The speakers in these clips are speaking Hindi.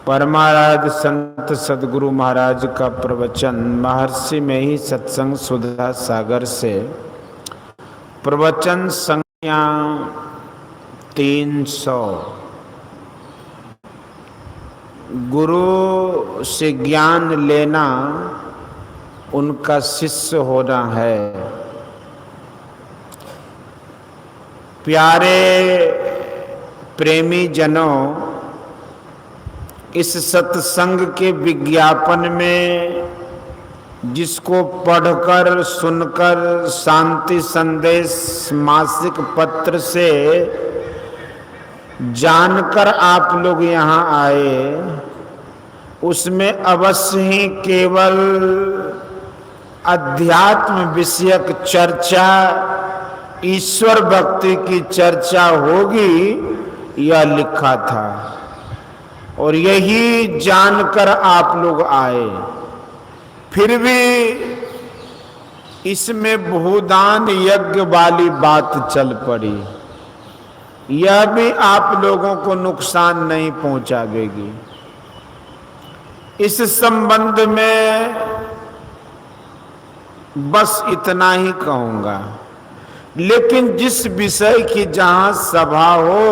परमाराध्य संत सदगुरु महाराज का प्रवचन महर्षि में ही सत्संग सुधा सागर से प्रवचन संख्या 300। गुरु से ज्ञान लेना उनका शिष्य होना है। प्यारे प्रेमी जनों, इस सत्संग के विज्ञापन में जिसको पढ़कर सुनकर शांति संदेश मासिक पत्र से जानकर आप लोग यहाँ आए, उसमें अवश्य ही केवल अध्यात्म विषयक चर्चा, ईश्वर भक्ति की चर्चा होगी यह लिखा था और यही जानकर आप लोग आए। फिर भी इसमें भूदान यज्ञ वाली बात चल पड़ी, यह भी आप लोगों को नुकसान नहीं पहुंचावेगी। इस संबंध में बस इतना ही कहूंगा, लेकिन जिस विषय की जहां सभा हो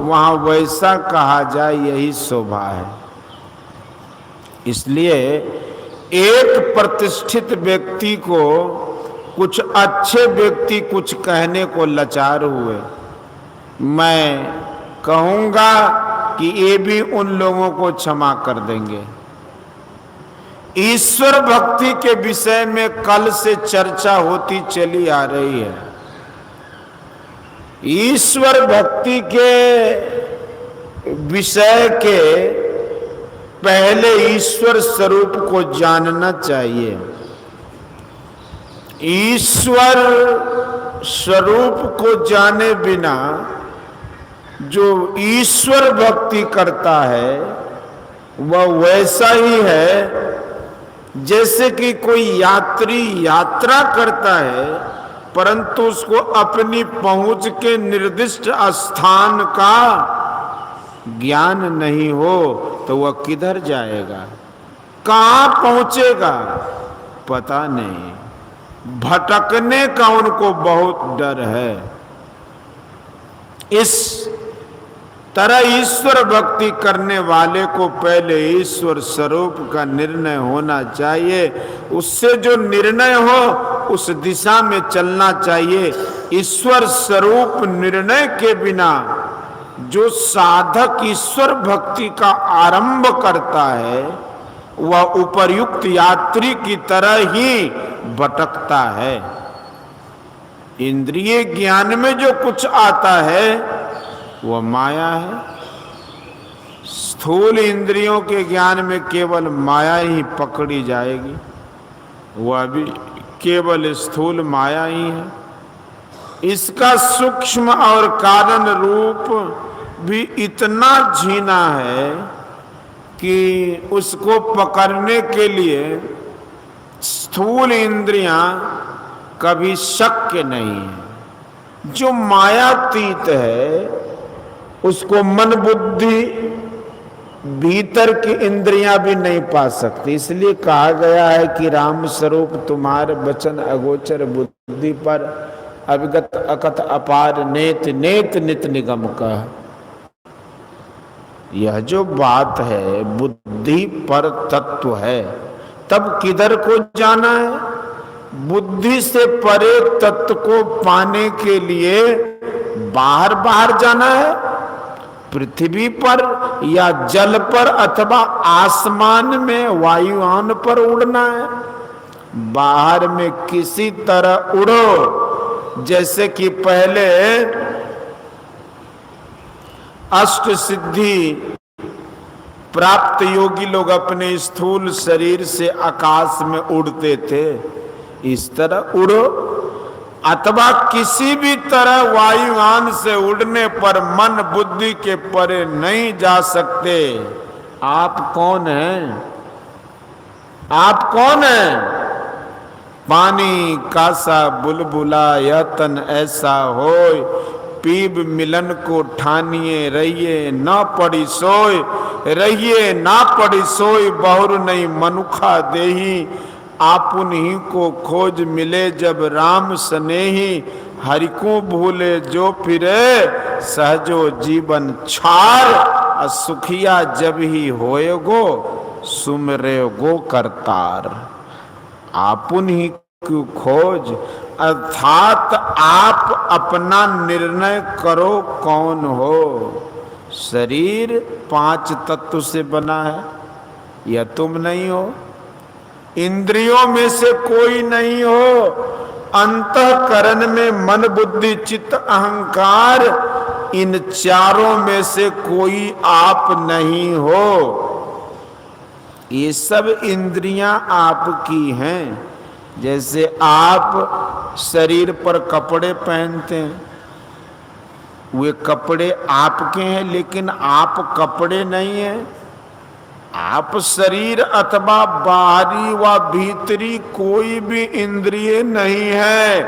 वहां वैसा कहा जाए यही शोभा है। इसलिए एक प्रतिष्ठित व्यक्ति को कुछ अच्छे व्यक्ति कुछ कहने को लाचार हुए, मैं कहूंगा कि ये भी उन लोगों को क्षमा कर देंगे। ईश्वर भक्ति के विषय में कल से चर्चा होती चली आ रही है। ईश्वर भक्ति के विषय के पहले ईश्वर स्वरूप को जानना चाहिए। ईश्वर स्वरूप को जाने बिना जो ईश्वर भक्ति करता है वह वैसा ही है जैसे कि कोई यात्री यात्रा करता है, परंतु उसको अपनी पहुंच के निर्दिष्ट स्थान का ज्ञान नहीं हो तो वह किधर जाएगा, कहां पहुंचेगा, पता नहीं। भटकने का उनको बहुत डर है। इस तरह ईश्वर भक्ति करने वाले को पहले ईश्वर स्वरूप का निर्णय होना चाहिए। उससे जो निर्णय हो उस दिशा में चलना चाहिए। ईश्वर स्वरूप निर्णय के बिना जो साधक ईश्वर भक्ति का आरंभ करता है वह उपर्युक्त यात्री की तरह ही भटकता है। इंद्रिय ज्ञान में जो कुछ आता है वह माया है। स्थूल इंद्रियों के ज्ञान में केवल माया ही पकड़ी जाएगी, वह भी केवल स्थूल माया ही है। इसका सूक्ष्म और कारण रूप भी इतना झीना है कि उसको पकड़ने के लिए स्थूल इंद्रियां कभी शक्य नहीं है। जो मायातीत है उसको मन बुद्धि भीतर की इंद्रियां भी नहीं पा सकती। इसलिए कहा गया है कि राम स्वरूप तुम्हारे वचन अगोचर बुद्धि पर अविगत अकथ अपार नेत नेत नित निगम का। यह जो बात है बुद्धि पर तत्व है, तब किधर को जाना है। बुद्धि से परे तत्व को पाने के लिए बाहर बाहर जाना है, पृथ्वी पर या जल पर अथवा आसमान में वायुयान पर उड़ना है। बाहर में किसी तरह उड़ो, जैसे कि पहले अष्ट सिद्धि प्राप्त योगी लोग अपने स्थूल शरीर से आकाश में उड़ते थे, इस तरह उड़ो। अथवा किसी भी तरह वायुयान से उड़ने पर मन बुद्धि के परे नहीं जा सकते। आप कौन हैं? आप कौन हैं? पानी कासा बुलबुला यह तन ऐसा होय, पीब मिलन को ठानिए, रहिए ना पड़ी सोय, रहिए ना पड़ी सोय, बहुर नहीं मनुखा देही, आपुन ही को खोज मिले जब राम स्नेही, हरि को भूले जो फिरे सहजो जीवन छार, असुखिया जब ही होएगो सुमरे गो करतार। आपुन ही की खोज अर्थात आप अपना निर्णय करो कौन हो। शरीर 5 तत्व से बना है, या तुम नहीं हो। इंद्रियों में से कोई नहीं हो। अंतःकरण में मन बुद्धि चित्त अहंकार, इन चारों में से कोई आप नहीं हो। ये सब इंद्रियां आपकी हैं। जैसे आप शरीर पर कपड़े पहनते हैं, वे कपड़े आपके हैं, लेकिन आप कपड़े नहीं हैं। आप शरीर अथवा बाहरी व भीतरी कोई भी इंद्रिय नहीं है।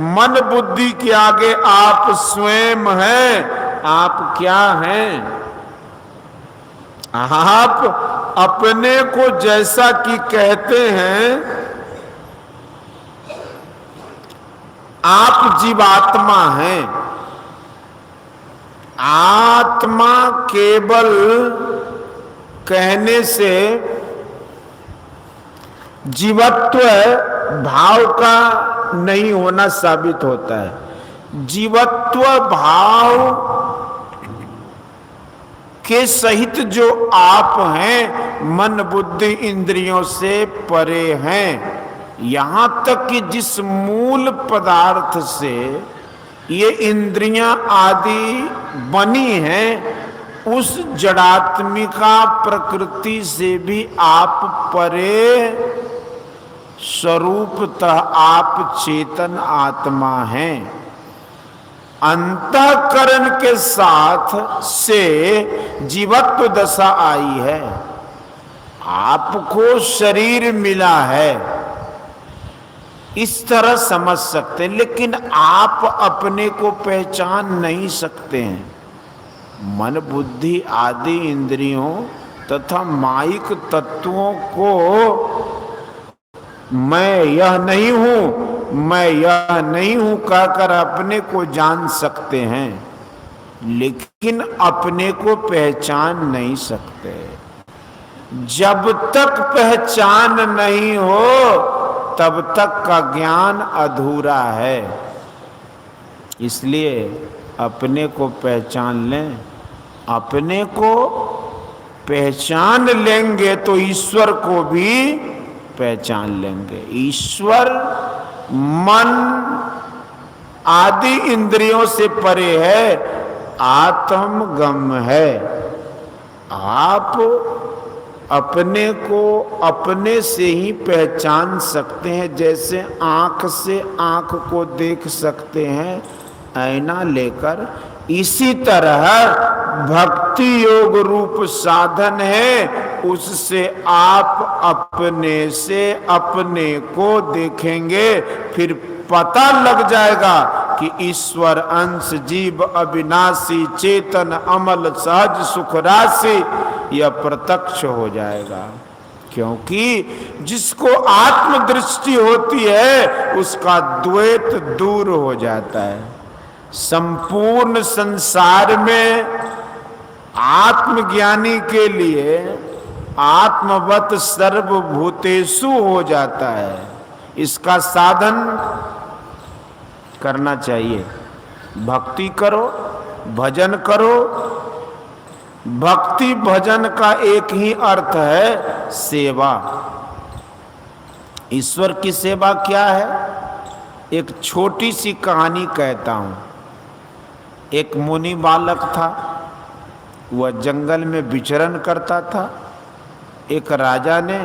मन बुद्धि के आगे आप स्वयं हैं। आप क्या हैं? आप अपने को जैसा कि कहते हैं आप जीवात्मा हैं। आत्मा केवल कहने से जीवत्व भाव का नहीं होना साबित होता है। जीवत्व भाव के सहित जो आप हैं, मन बुद्धि इंद्रियों से परे हैं। यहां तक कि जिस मूल पदार्थ से ये इंद्रियां आदि बनी हैं, उस जड़ात्मिका प्रकृति से भी आप परे स्वरूपतः आप चेतन आत्मा हैं। अंतःकरण के साथ से जीवत्व दशा आई है। आपको शरीर मिला है, इस तरह समझ सकते हैं, लेकिन आप अपने को पहचान नहीं सकते हैं। मन बुद्धि आदि इंद्रियों तथा माइक तत्वों को मैं यह नहीं हूं, मैं यह नहीं हूं कहकर अपने को जान सकते हैं, लेकिन अपने को पहचान नहीं सकते। जब तक पहचान नहीं हो तब तक का ज्ञान अधूरा है। इसलिए अपने को पहचान लें। अपने को पहचान लेंगे तो ईश्वर को भी पहचान लेंगे। ईश्वर मन आदि इंद्रियों से परे है, आत्मगम है। आप अपने को अपने से ही पहचान सकते हैं। जैसे आंख से आंख को देख सकते हैं आईना लेकर, इसी तरह भक्ति योग रूप साधन है, उससे आप अपने से अपने को देखेंगे। फिर पता लग जाएगा कि ईश्वर अंश जीव अविनाशी चेतन अमल सहज सुख राशि, यह प्रत्यक्ष हो जाएगा। क्योंकि जिसको आत्मदृष्टि होती है उसका द्वैत दूर हो जाता है। संपूर्ण संसार में आत्मज्ञानी के लिए आत्मवत सर्वभूतेषु हो जाता है। इसका साधन करना चाहिए। भक्ति करो, भजन करो। भक्ति भजन का एक ही अर्थ है सेवा। ईश्वर की सेवा क्या है? एक छोटी सी कहानी कहता हूं। एक मुनि बालक था, वह जंगल में विचरण करता था। एक राजा ने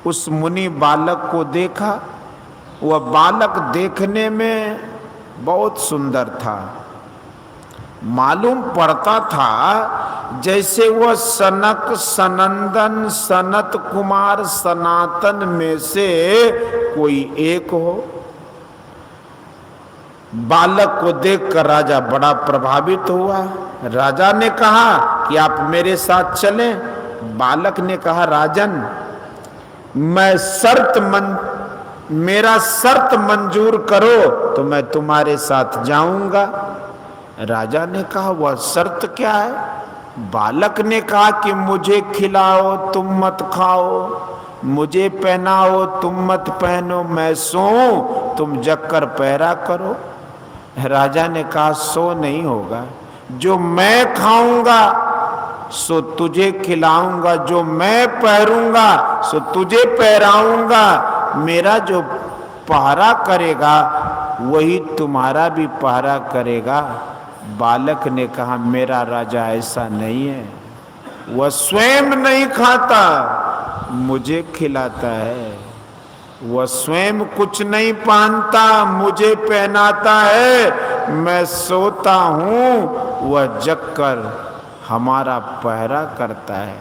उस मुनि बालक को देखा। वह बालक देखने में बहुत सुंदर था। मालूम पड़ता था जैसे वह सनक सनंदन सनत कुमार सनातन में से कोई एक हो। बालक को देखकर राजा बड़ा प्रभावित हुआ। राजा ने कहा कि आप मेरे साथ चलें। बालक ने कहा, राजन, मेरा शर्त मंजूर करो तो मैं तुम्हारे साथ जाऊंगा। राजा ने कहा, वह शर्त क्या है? बालक ने कहा कि मुझे खिलाओ तुम मत खाओ, मुझे पहनाओ तुम मत पहनो, मैं सोऊं तुम जगकर पहरा करो। राजा ने कहा, सो नहीं होगा, जो मैं खाऊंगा सो तुझे खिलाऊंगा, जो मैं पहरूंगा सो तुझे पहराऊंगा, मेरा जो पहरा करेगा वही तुम्हारा भी पहरा करेगा। बालक ने कहा, मेरा राजा ऐसा नहीं है, वह स्वयं नहीं खाता, मुझे खिलाता है, वह स्वयं कुछ नहीं पहनता, मुझे पहनाता है, मैं सोता हूं, वह जगकर हमारा पहरा करता है।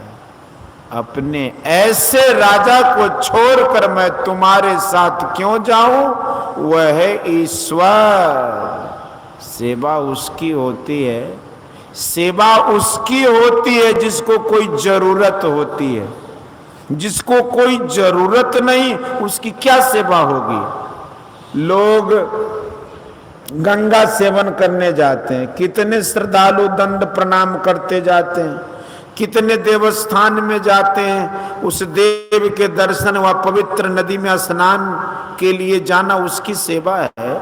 अपने ऐसे राजा को छोड़कर मैं तुम्हारे साथ क्यों जाऊं? वह है ईश्वर। सेवा उसकी होती है, सेवा उसकी होती है जिसको कोई जरूरत होती है। जिसको कोई जरूरत नहीं उसकी क्या सेवा होगी? लोग गंगा सेवन करने जाते हैं, कितने श्रद्धालु दंड प्रणाम करते जाते हैं, कितने देवस्थान में जाते हैं, उस देव के दर्शन व पवित्र नदी में स्नान के लिए जाना उसकी सेवा है।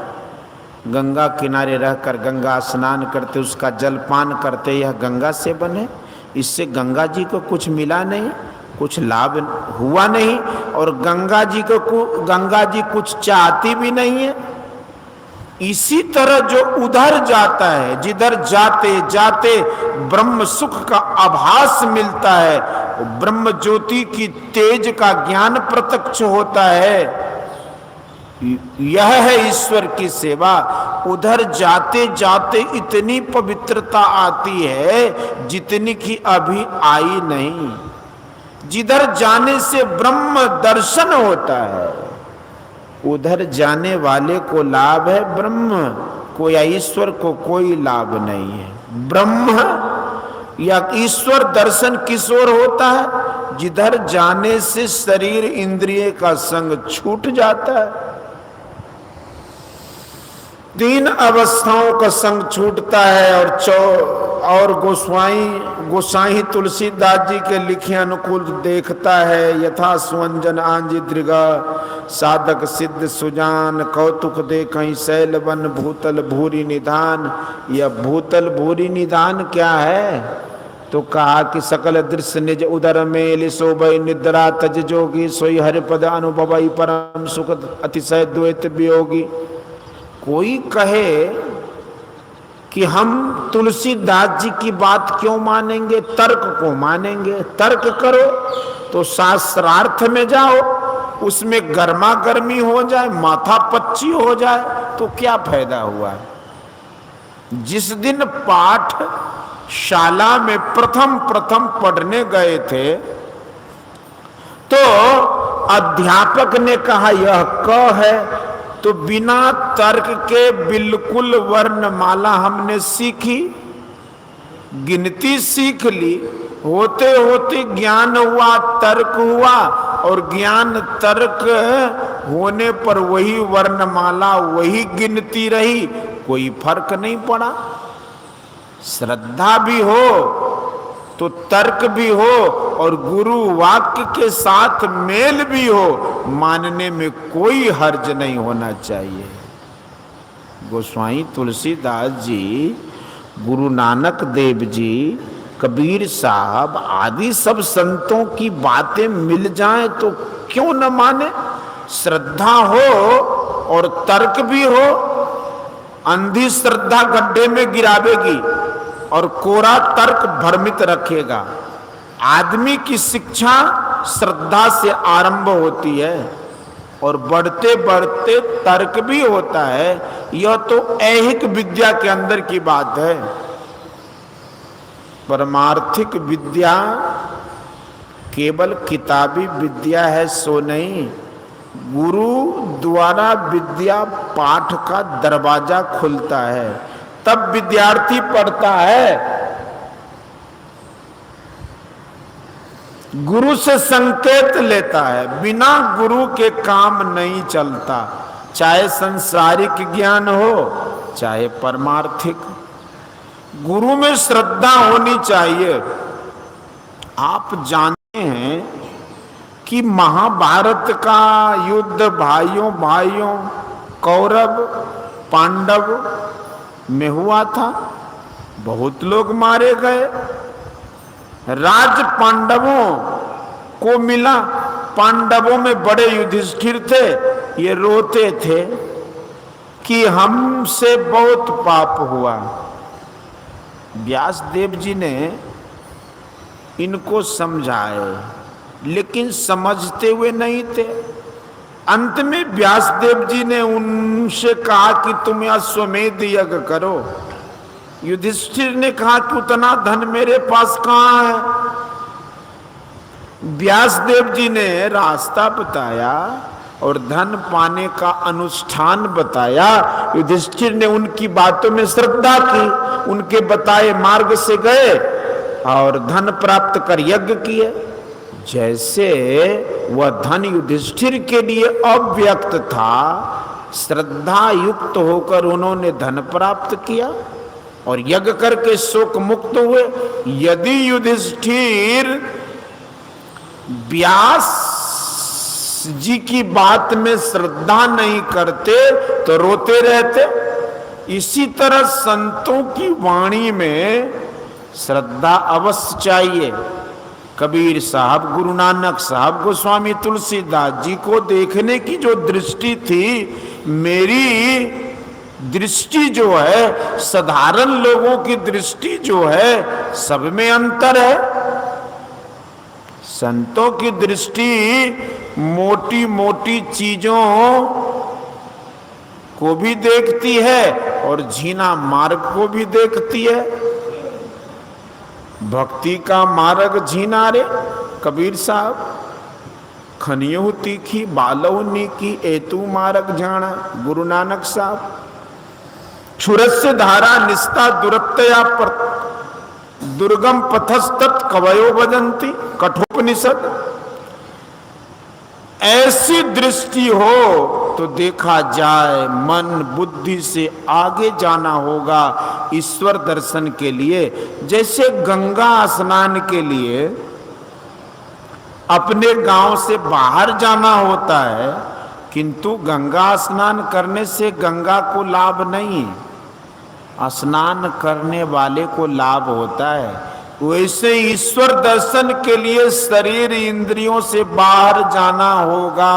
गंगा किनारे रहकर गंगा स्नान करते, उसका जलपान करते, यह गंगा सेवन है। इससे गंगा जी को कुछ मिला नहीं, कुछ लाभ हुआ नहीं, और गंगा जी कुछ चाहती भी नहीं है। इसी तरह जो उधर जाता है, जिधर जाते जाते ब्रह्म सुख का आभास मिलता है, ब्रह्म ज्योति की तेज का ज्ञान प्रत्यक्ष होता है, यह है ईश्वर की सेवा। उधर जाते जाते इतनी पवित्रता आती है जितनी कि अभी आई नहीं। जिधर जाने से ब्रह्म दर्शन होता है, उधर जाने वाले को लाभ है ब्रह्म को, या ईश्वर को कोई लाभ नहीं है। ब्रह्म या ईश्वर दर्शन किस ओर होता है? जिधर जाने से शरीर इंद्रिय का संग छूट जाता है। तीन अवस्थाओं का संग छूटता है, और गोसाई तुलसीदास जी के लिखे अनुकूल देखता है। यथा सुवंजन आंजी दृगा साधक सिद्ध सुजान, कौतुक दे कहीं शैलवन भूतल भूरी निधान। यह भूतल भूरी निधान क्या है? तो कहा कि सकल दृश्य निज उदर में लिशोभय निद्रा तज जोगी, सोई हरिपद अनुभवई परम सुख अतिशय द्वैत वियोगी। कोई कहे कि हम तुलसीदास जी की बात क्यों मानेंगे, तर्क को मानेंगे। तर्क करो तो शास्त्रार्थ में जाओ, उसमें गर्मा गर्मी हो जाए, माथा पच्ची हो जाए तो क्या फायदा हुआ? जिस दिन पाठ शाला में प्रथम पढ़ने गए थे तो अध्यापक ने कहा यह क है, तो बिना तर्क के बिल्कुल वर्णमाला हमने सीखी, गिनती सीख ली। होते होते ज्ञान हुआ, तर्क हुआ, और ज्ञान तर्क होने पर वही वर्णमाला, वही गिनती रही, कोई फर्क नहीं पड़ा। श्रद्धा भी हो तो तर्क भी हो, और गुरु वाक्य के साथ मेल भी हो, मानने में कोई हर्ज नहीं होना चाहिए। गोस्वामी तुलसीदास जी, गुरु नानक देव जी, कबीर साहब आदि सब संतों की बातें मिल जाएं तो क्यों न माने? श्रद्धा हो और तर्क भी हो। अंधी श्रद्धा गड्ढे में गिरावेगी और कोरा तर्क भ्रमित रखेगा। आदमी की शिक्षा श्रद्धा से आरंभ होती है और बढ़ते बढ़ते तर्क भी होता है। यह तो ऐहिक विद्या के अंदर की बात है। परमार्थिक विद्या केवल किताबी विद्या है सो नहीं, गुरु द्वारा विद्या पाठ का दरवाजा खुलता है, तब विद्यार्थी पढ़ता है। गुरु से संकेत लेता है, बिना गुरु के काम नहीं चलता, चाहे सांसारिक ज्ञान हो चाहे परमार्थिक। गुरु में श्रद्धा होनी चाहिए। आप जानते हैं कि महाभारत का युद्ध भाइयों भाइयों कौरव पांडव में हुआ था। बहुत लोग मारे गए। राज पांडवों को मिला। पांडवों में बड़े युधिष्ठिर थे। ये रोते थे कि हमसे बहुत पाप हुआ। व्यास देव जी ने इनको समझाए, लेकिन समझते हुए नहीं थे। अंत में व्यास देव जी ने उनसे कहा कि तुम अश्वमेध यज्ञ करो। युधिष्ठिर ने कहा कि उतना धन मेरे पास कहाँ है। व्यास देव जी ने रास्ता बताया और धन पाने का अनुष्ठान बताया। युधिष्ठिर ने उनकी बातों में श्रद्धा की, उनके बताए मार्ग से गए और धन प्राप्त कर यज्ञ किए। जैसे वह धन युधिष्ठिर के लिए अव्यक्त था, श्रद्धा युक्त होकर उन्होंने धन प्राप्त किया और यज्ञ करके शोक मुक्त हुए। यदि युधिष्ठिर व्यास जी की बात में श्रद्धा नहीं करते तो रोते रहते। इसी तरह संतों की वाणी में श्रद्धा अवश्य चाहिए। कबीर साहब, गुरु नानक साहब, गोस्वामी तुलसीदास जी को देखने की जो दृष्टि थी, मेरी दृष्टि जो है, साधारण लोगों की दृष्टि जो है, सब में अंतर है। संतों की दृष्टि मोटी मोटी चीजों को भी देखती है और झीना मार्ग को भी देखती है। भक्ति का मार्ग झीना रे कबीर साहब, खनियो तीखी बालव नीकी एतु मार्ग जाना गुरु नानक साहब। क्षुरस्य धारा निस्ता दुरत्तया पर दुर्गम पथस्तत् कवयो भजन्ति कठोपनिषद। ऐसी दृष्टि हो तो देखा जाए, मन बुद्धि से आगे जाना होगा ईश्वर दर्शन के लिए। जैसे गंगा स्नान के लिए अपने गांव से बाहर जाना होता है, किंतु गंगा स्नान करने से गंगा को लाभ नहीं, स्नान करने वाले को लाभ होता है। वैसे ईश्वर दर्शन के लिए शरीर इंद्रियों से बाहर जाना होगा।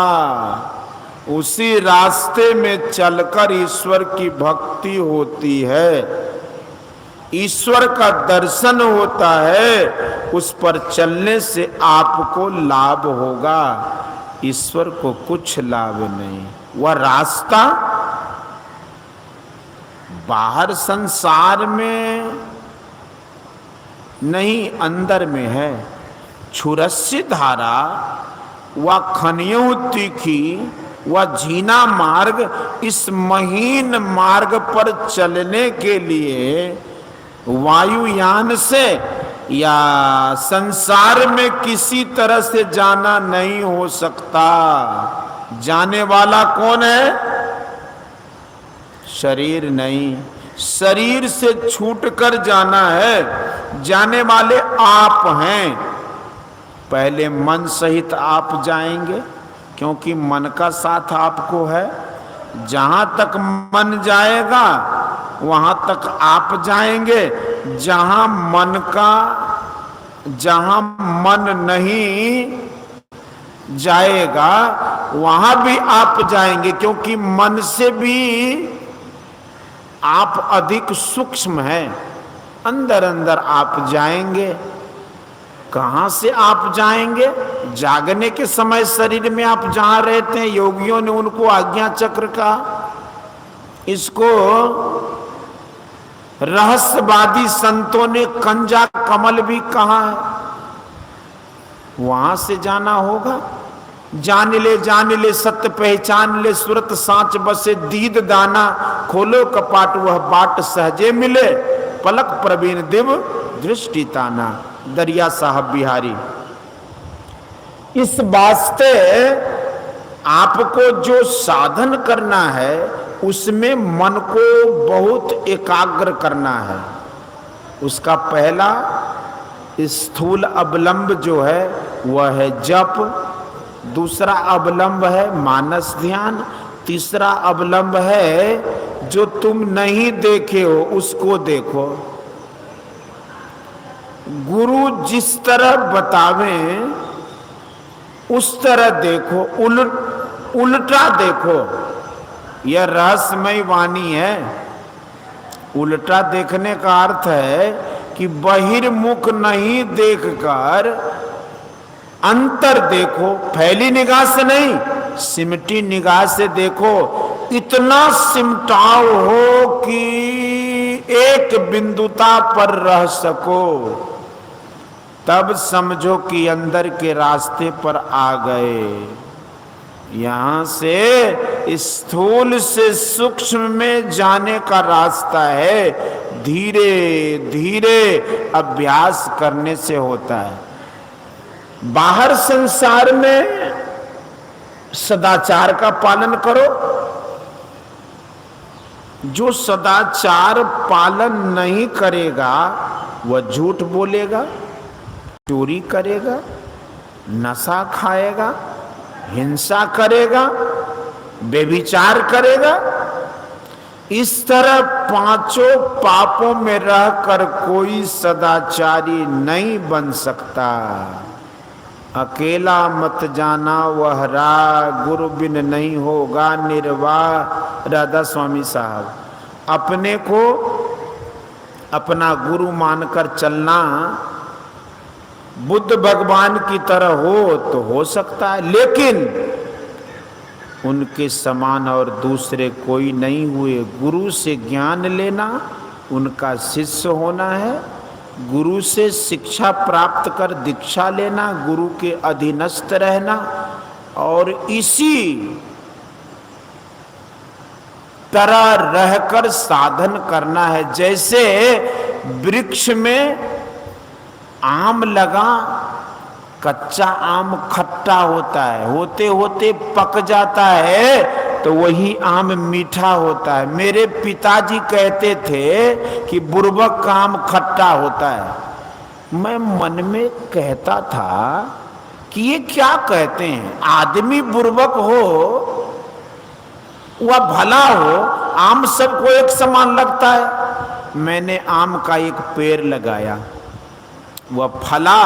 उसी रास्ते में चलकर ईश्वर की भक्ति होती है, ईश्वर का दर्शन होता है। उस पर चलने से आपको लाभ होगा, ईश्वर को कुछ लाभ नहीं। वह रास्ता बाहर संसार में नहीं, अंदर में है। क्षुरस्य धारा व खनियो तीखी व झीना मार्ग, इस महीन मार्ग पर चलने के लिए वायुयान से या संसार में किसी तरह से जाना नहीं हो सकता। जाने वाला कौन है? शरीर नहीं, शरीर से छूटकर जाना है। जाने वाले आप हैं। पहले मन सहित आप जाएंगे, क्योंकि मन का साथ आपको है। जहां तक मन जाएगा वहां तक आप जाएंगे। जहां मन नहीं जाएगा वहां भी आप जाएंगे, क्योंकि मन से भी आप अधिक सूक्ष्म हैं। अंदर अंदर आप जाएंगे। कहां से आप जाएंगे? जागने के समय शरीर में आप जहां रहते हैं, योगियों ने उनको आज्ञा चक्र कहा। इसको रहस्यवादी संतों ने कंजा कमल भी कहा है। वहां से जाना होगा। जान ले सत्य पहचान ले, सूरत सांच बसे दीद दाना, खोलो कपाट वह बाट सहजे मिले, पलक प्रवीण दिव दृष्टि ताना। दरिया साहब बिहारी। इस वास्ते आपको जो साधन करना है उसमें मन को बहुत एकाग्र करना है। उसका पहला स्थूल अवलंब जो है वह है जप, दूसरा अवलंब है मानस ध्यान, तीसरा अवलंब है जो तुम नहीं देखे हो उसको देखो। गुरु जिस तरह बतावें उस तरह देखो, उल्टा देखो। यह रहस्यमय वाणी है। उल्टा देखने का अर्थ है कि बहिर्मुख नहीं देखकर अंतर देखो, फैली निगाह से नहीं, सिमटी निगाह से देखो। इतना सिमटाव हो कि एक बिंदुता पर रह सको, तब समझो कि अंदर के रास्ते पर आ गए। यहां से स्थूल से सूक्ष्म में जाने का रास्ता है, धीरे धीरे अभ्यास करने से होता है। बाहर संसार में सदाचार का पालन करो। जो सदाचार पालन नहीं करेगा वह झूठ बोलेगा, चोरी करेगा, नशा खाएगा, हिंसा करेगा, व्यभिचार करेगा। इस तरह पांचों पापों में रहकर कोई सदाचारी नहीं बन सकता। अकेला मत जाना वह राह, गुरु बिन नहीं होगा निर्वाह। राधा स्वामी साहब। अपने को अपना गुरु मानकर चलना बुद्ध भगवान की तरह हो तो हो सकता है, लेकिन उनके समान और दूसरे कोई नहीं हुए। गुरु से ज्ञान लेना, उनका शिष्य होना है, गुरु से शिक्षा प्राप्त कर दीक्षा लेना, गुरु के अधीनस्थ रहना, और इसी तरह रहकर साधन करना है। जैसे वृक्ष में आम लगा, कच्चा आम खट्टा होता है, होते होते पक जाता है तो वही आम मीठा होता है। मेरे पिताजी कहते थे कि बुर्बक का आम खट्टा होता है। मैं मन में कहता था कि ये क्या कहते हैं, आदमी बुर्बक हो वह भला हो, आम सबको एक समान लगता है। मैंने आम का एक पेड़ लगाया, वह फला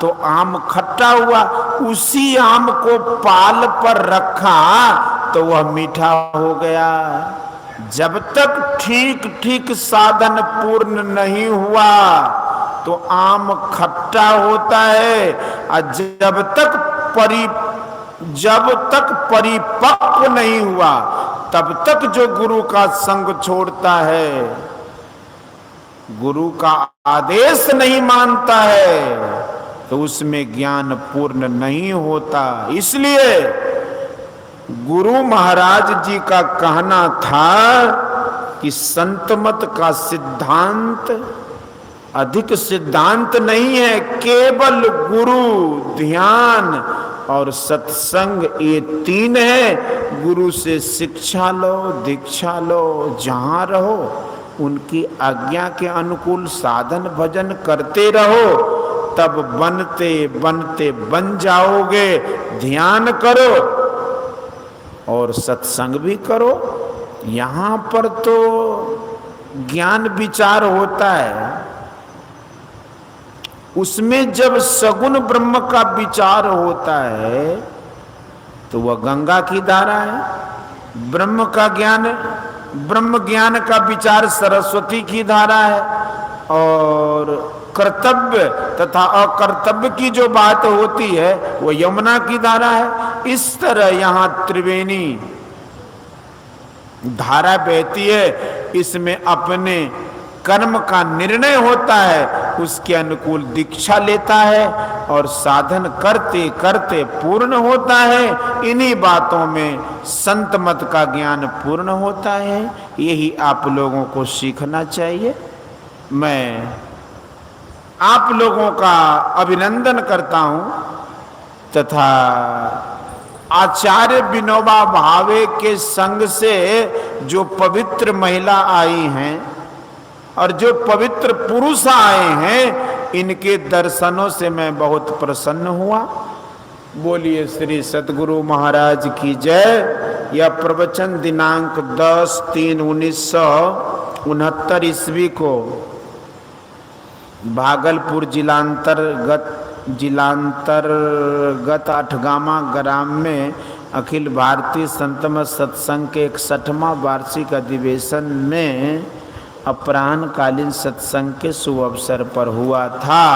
तो आम खट्टा हुआ, उसी आम को पाल पर रखा तो वह मीठा हो गया। जब तक ठीक ठीक साधन पूर्ण नहीं हुआ तो आम खट्टा होता है, और जब तक परिपक्व नहीं हुआ तब तक जो गुरु का संग छोड़ता है, गुरु का आदेश नहीं मानता है, तो उसमें ज्ञान पूर्ण नहीं होता। इसलिए गुरु महाराज जी का कहना था कि संत मत का सिद्धांत अधिक सिद्धांत नहीं है, केवल गुरु, ध्यान और सत्संग, ये तीन है। गुरु से शिक्षा लो, दीक्षा लो, जहां रहो उनकी आज्ञा के अनुकूल साधन भजन करते रहो, तब बनते बनते बन जाओगे। ध्यान करो और सत्संग भी करो। यहाँ पर तो ज्ञान विचार होता है, उसमें जब सगुण ब्रह्म का विचार होता है तो वह गंगा की धारा है। ब्रह्म का ज्ञान, ब्रह्म ज्ञान का विचार सरस्वती की धारा है, और कर्तव्य तथा अकर्तव्य की जो बात होती है वो यमुना की धारा है। इस तरह यहाँ त्रिवेणी धारा बहती है, इसमें अपने कर्म का निर्णय होता है उसके अनुकूल दीक्षा लेता है और साधन करते करते पूर्ण होता है। इन्हीं बातों में संत मत का ज्ञान पूर्ण होता है। यही आप लोगों को सीखना चाहिए। मैं आप लोगों का अभिनंदन करता हूं तथा आचार्य विनोबा भावे के संग से जो पवित्र महिला आई हैं और जो पवित्र पुरुष आए हैं, इनके दर्शनों से मैं बहुत प्रसन्न हुआ। बोलिए श्री सतगुरु महाराज की जय। यह प्रवचन दिनांक 10/3/1969 ईस्वी को भागलपुर जिलांतर्गत अठगामा ग्राम में अखिल भारतीय संत मत सत्संग के 61वां वार्षिक अधिवेशन में अपराह्नकालीन सत्संग के शुभ अवसर पर हुआ था।